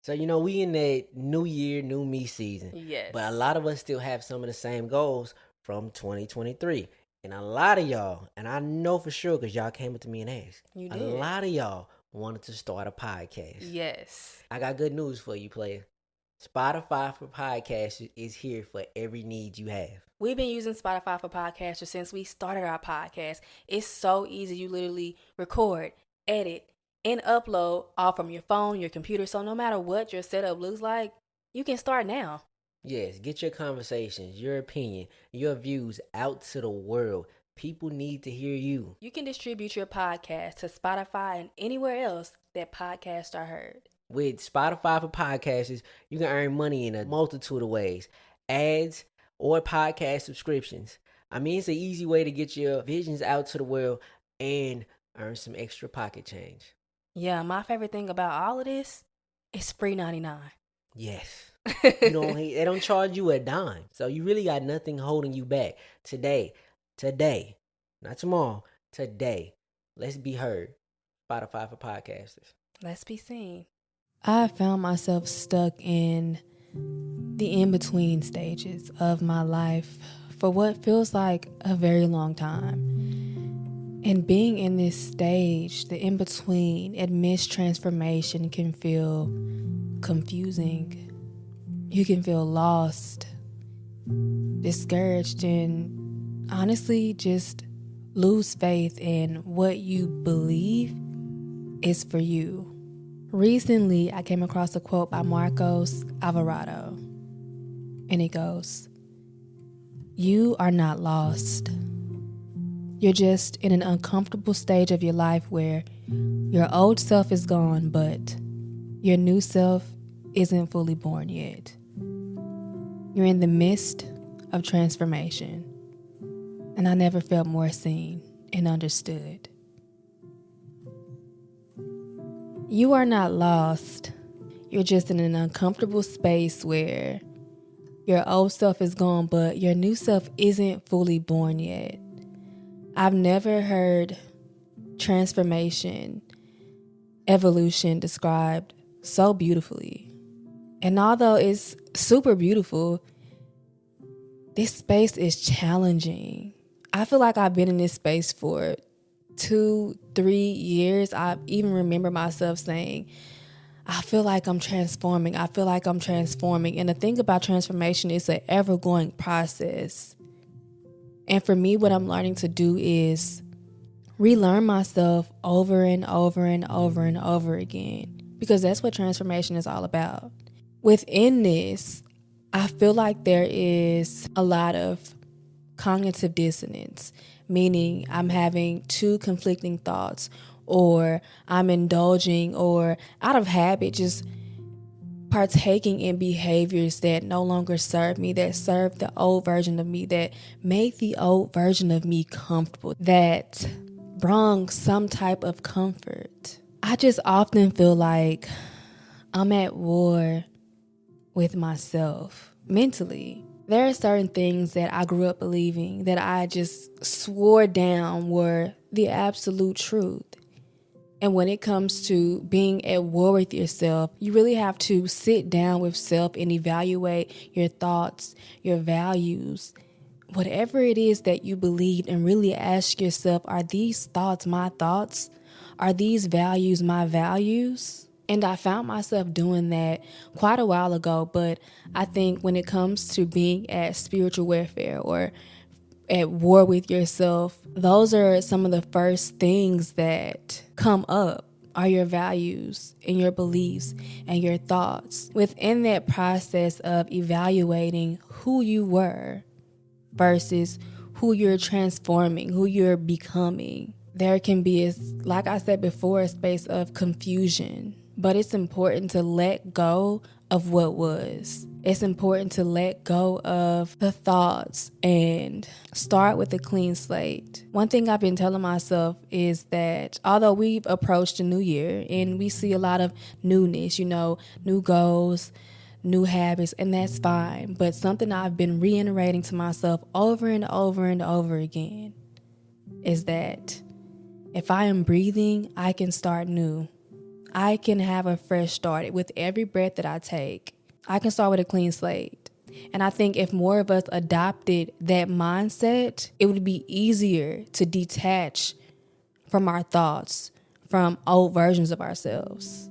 So, we in that new year, new me season. Yes. But a lot of us still have some of the same goals from 2023. And a lot of y'all, and I know for sure because y'all came up to me and asked, You a did. lot of y'all wanted to start a podcast. Yes. I got good news for you, player. Spotify for podcasts is here for every need you have. We've been using Spotify for podcasters since we started our podcast. It's so easy. You literally record, edit, and upload all from your phone, your computer. So no matter what your setup looks like, you can start now. Yes, get your conversations, your opinion, your views out to the world. People need to hear you. You can distribute your podcast to Spotify and anywhere else that podcasts are heard. With Spotify for podcasters, you can earn money in a multitude of ways. Ads or podcast subscriptions. I mean, it's an easy way to get your visions out to the world and earn some extra pocket change. Yeah, my favorite thing about all of this is free 99. Yes. They don't charge you a dime. So you really got nothing holding you back. Today, not tomorrow, today. Let's be heard. Spotify for podcasters. Let's be seen. I found myself stuck in the in-between stages of my life for what feels like a very long time. And being in this stage, the in-between, amidst transformation can feel confusing. You can feel lost, discouraged, and honestly just lose faith in what you believe is for you. Recently, I came across a quote by Marcos Alvarado, and it goes, "You are not lost. You're just in an uncomfortable stage of your life where your old self is gone, but your new self isn't fully born yet. You're in the midst of transformation." And I never felt more seen and understood. You are not lost. You're just in an uncomfortable space where your old self is gone, but your new self isn't fully born yet. I've never heard transformation, evolution described so beautifully. And although it's super beautiful, this space is challenging. I feel like I've been in this space for 2-3 years. I even remember myself saying, I feel like I'm transforming. I feel like I'm transforming. And the thing about transformation is an ever-going process. And for me, what I'm learning to do is relearn myself over and over and over and over again, because that's what transformation is all about. Within this, I feel like there is a lot of cognitive dissonance, meaning I'm having two conflicting thoughts, or I'm indulging or out of habit just partaking in behaviors that no longer serve me, that serve the old version of me, that make the old version of me comfortable, that bring some type of comfort. I just often feel like I'm at war with myself mentally. There are certain things that I grew up believing that I just swore down were the absolute truth. And when it comes to being at war with yourself, you really have to sit down with self and evaluate your thoughts, your values, whatever it is that you believe, and really ask yourself, are these thoughts my thoughts? Are these values my values? And I found myself doing that quite a while ago, but I think when it comes to being at spiritual warfare or at war with yourself, those are some of the first things that come up, are your values and your beliefs and your thoughts. Within that process of evaluating who you were versus who you're transforming, who you're becoming, there can be, like I said before, a space of confusion. But it's important to let go of what was. It's important to let go of the thoughts and start with a clean slate. One thing I've been telling myself is that although we've approached a new year and we see a lot of newness, new goals, new habits, and that's fine. But something I've been reiterating to myself over and over and over again is that if I am breathing, I can start new. I can have a fresh start. With every breath that I take, I can start with a clean slate. And I think if more of us adopted that mindset, it would be easier to detach from our thoughts, from old versions of ourselves,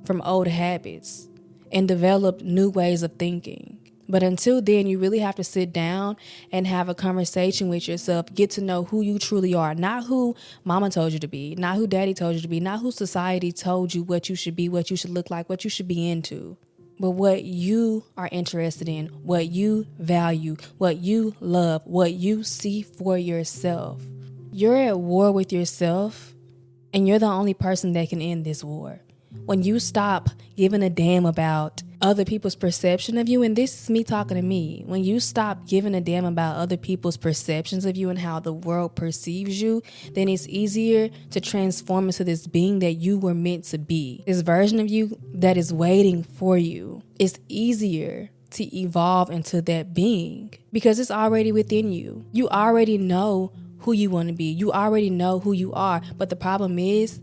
from old habits, and develop new ways of thinking. But until then, you really have to sit down and have a conversation with yourself, get to know who you truly are, not who mama told you to be, not who daddy told you to be, not who society told you what you should be, what you should look like, what you should be into, but what you are interested in, what you value, what you love, what you see for yourself. You're at war with yourself, and you're the only person that can end this war. When you stop giving a damn about other people's perception of you, and this is me talking to me, when you stop giving a damn about other people's perceptions of you and how the world perceives you, then it's easier to transform into this being that you were meant to be. This version of you that is waiting for you. It's easier to evolve into that being because it's already within you. You already know who you want to be. You already know who you are. But the problem is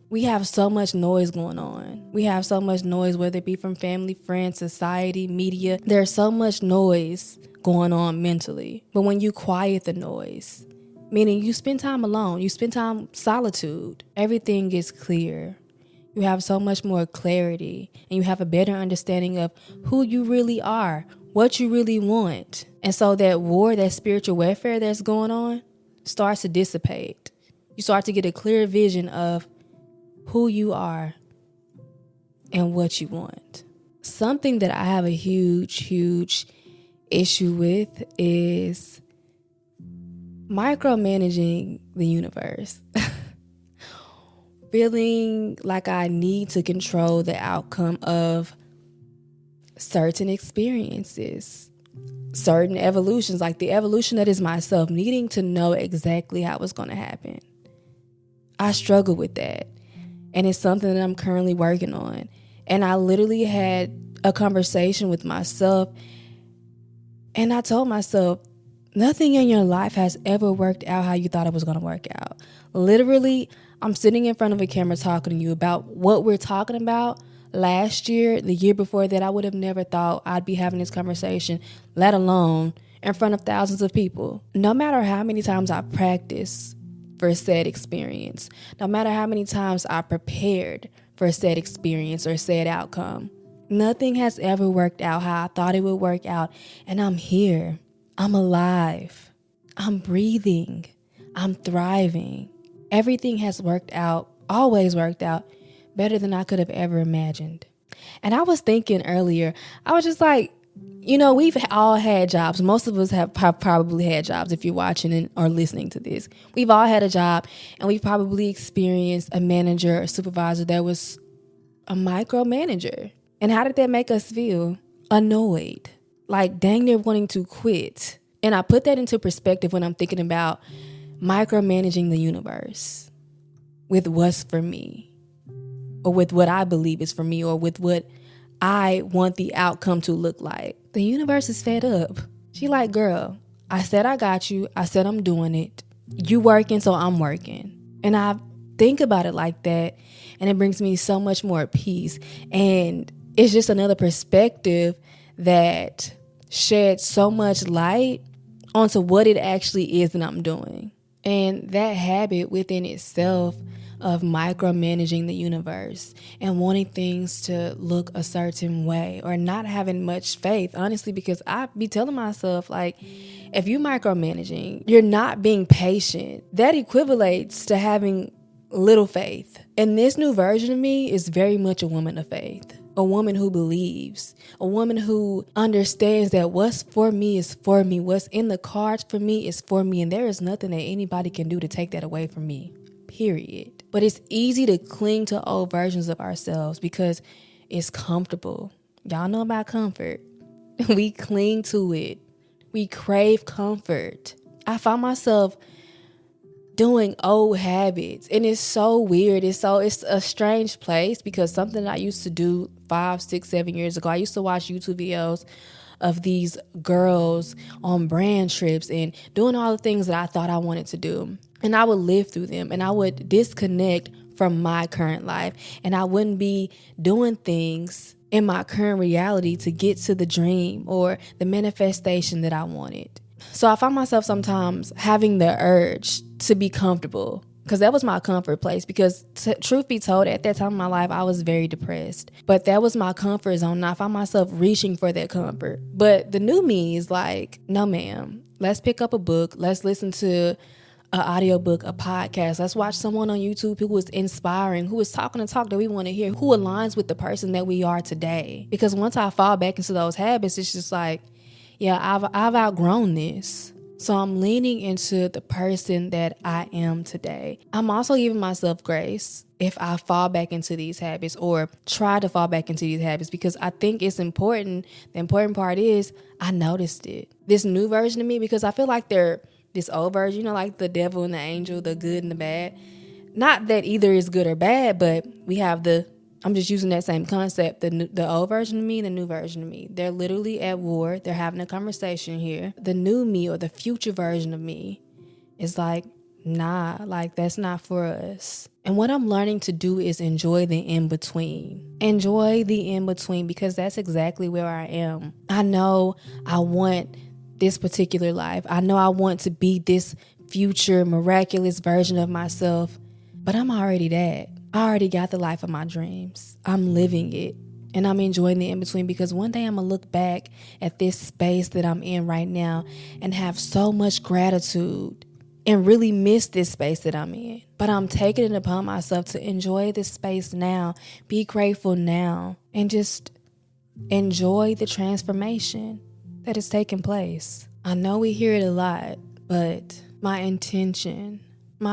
we have so much noise going on. We have so much noise, whether it be from family, friends, society, media. There's so much noise going on mentally. But when you quiet the noise, meaning you spend time alone, you spend time solitude, everything gets clear. You have so much more clarity, and you have a better understanding of who you really are, what you really want. And so that war, that spiritual warfare that's going on starts to dissipate. You start to get a clear vision of who you are and what you want. Something that I have a huge issue with is micromanaging the universe. Feeling like I need to control the outcome of certain experiences, certain evolutions, like the evolution that is myself, needing to know exactly how it's going to happen. I struggle with that. And it's something that I'm currently working on. And I literally had a conversation with myself. And I told myself, nothing in your life has ever worked out how you thought it was going to work out. Literally, I'm sitting in front of a camera talking to you about what we're talking about. Last year, the year before that, I would have never thought I'd be having this conversation, let alone in front of thousands of people. No matter how many times I practice for said experience, no matter how many times I prepared for said experience or said outcome, nothing has ever worked out how I thought it would work out. And I'm here. I'm alive. I'm breathing. I'm thriving. Everything has worked out, always worked out, better than I could have ever imagined. And I was thinking earlier, I was just like, we've all had jobs. Most of us have probably had jobs if you're watching or listening to this. We've all had a job, and we've probably experienced a manager or supervisor that was a micromanager. And how did that make us feel? Annoyed. Like dang near wanting to quit. And I put that into perspective when I'm thinking about micromanaging the universe with what's for me, or with what I believe is for me, or with what I want the outcome to look like. The universe is fed up. She like, girl, I said I got you. I said I'm doing it. You working, so I'm working. And I think about it like that, and it brings me so much more peace. And it's just another perspective that sheds so much light onto what it actually is that I'm doing. And that habit within itself of micromanaging the universe and wanting things to look a certain way, or not having much faith, honestly, because I be telling myself, like, if you micromanaging, you're not being patient. That equivalates to having little faith. And this new version of me is very much a woman of faith. A woman who believes, a woman who understands that what's for me is for me. What's in the cards for me is for me. And there is nothing that anybody can do to take that away from me, period. But it's easy to cling to old versions of ourselves because it's comfortable. Y'all know about comfort. We cling to it. We crave comfort. I found myself doing old habits, and it's so weird. It's a strange place, because something I used to do 5, 6, 7 years ago, I used to watch YouTube videos of these girls on brand trips and doing all the things that I thought I wanted to do. And I would live through them, and I would disconnect from my current life, and I wouldn't be doing things in my current reality to get to the dream or the manifestation that I wanted. So I find myself sometimes having the urge to be comfortable, because that was my comfort place. Because truth be told, at that time in my life, I was very depressed. But that was my comfort zone. And I found myself reaching for that comfort. But the new me is like, no, ma'am. Let's pick up a book. Let's listen to an audiobook, a podcast. Let's watch someone on YouTube who is inspiring, who is talking the talk that we want to hear, who aligns with the person that we are today. Because once I fall back into those habits, it's just like, yeah, I've outgrown this. So I'm leaning into the person that I am today. I'm also giving myself grace if I fall back into these habits or try to fall back into these habits, because I think it's important. The important part is I noticed it. This new version of me, because I feel like they're this old version, like the devil and the angel, the good and the bad. Not that either is good or bad, but we have I'm just using that same concept, the old version of me, the new version of me. They're literally at war. They're having a conversation here. The new me or the future version of me is like, nah, like that's not for us. And what I'm learning to do is enjoy the in-between. Enjoy the in-between, because that's exactly where I am. I know I want this particular life. I know I want to be this future miraculous version of myself, but I'm already that. I already got the life of my dreams. I'm living it, and I'm enjoying the in-between, because one day I'm going to look back at this space that I'm in right now and have so much gratitude and really miss this space that I'm in. But I'm taking it upon myself to enjoy this space now, be grateful now, and just enjoy the transformation that is taking place. I know we hear it a lot, but my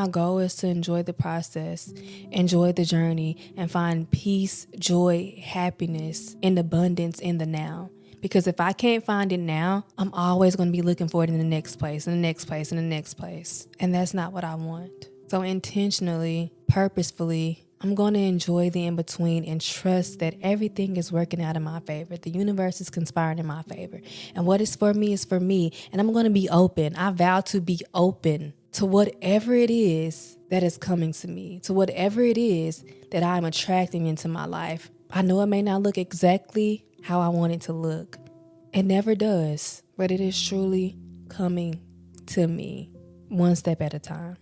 goal is to enjoy the process, enjoy the journey, and find peace, joy, happiness, and abundance in the now. Because if I can't find it now, I'm always going to be looking for it in the next place, in the next place, in the next place. And that's not what I want. So intentionally, purposefully, I'm going to enjoy the in-between and trust that everything is working out in my favor. The universe is conspiring in my favor. And what is for me is for me. And I'm going to be open. I vow to be open to whatever it is that is coming to me, to whatever it is that I'm attracting into my life. I know it may not look exactly how I want it to look. It never does, but it is truly coming to me one step at a time.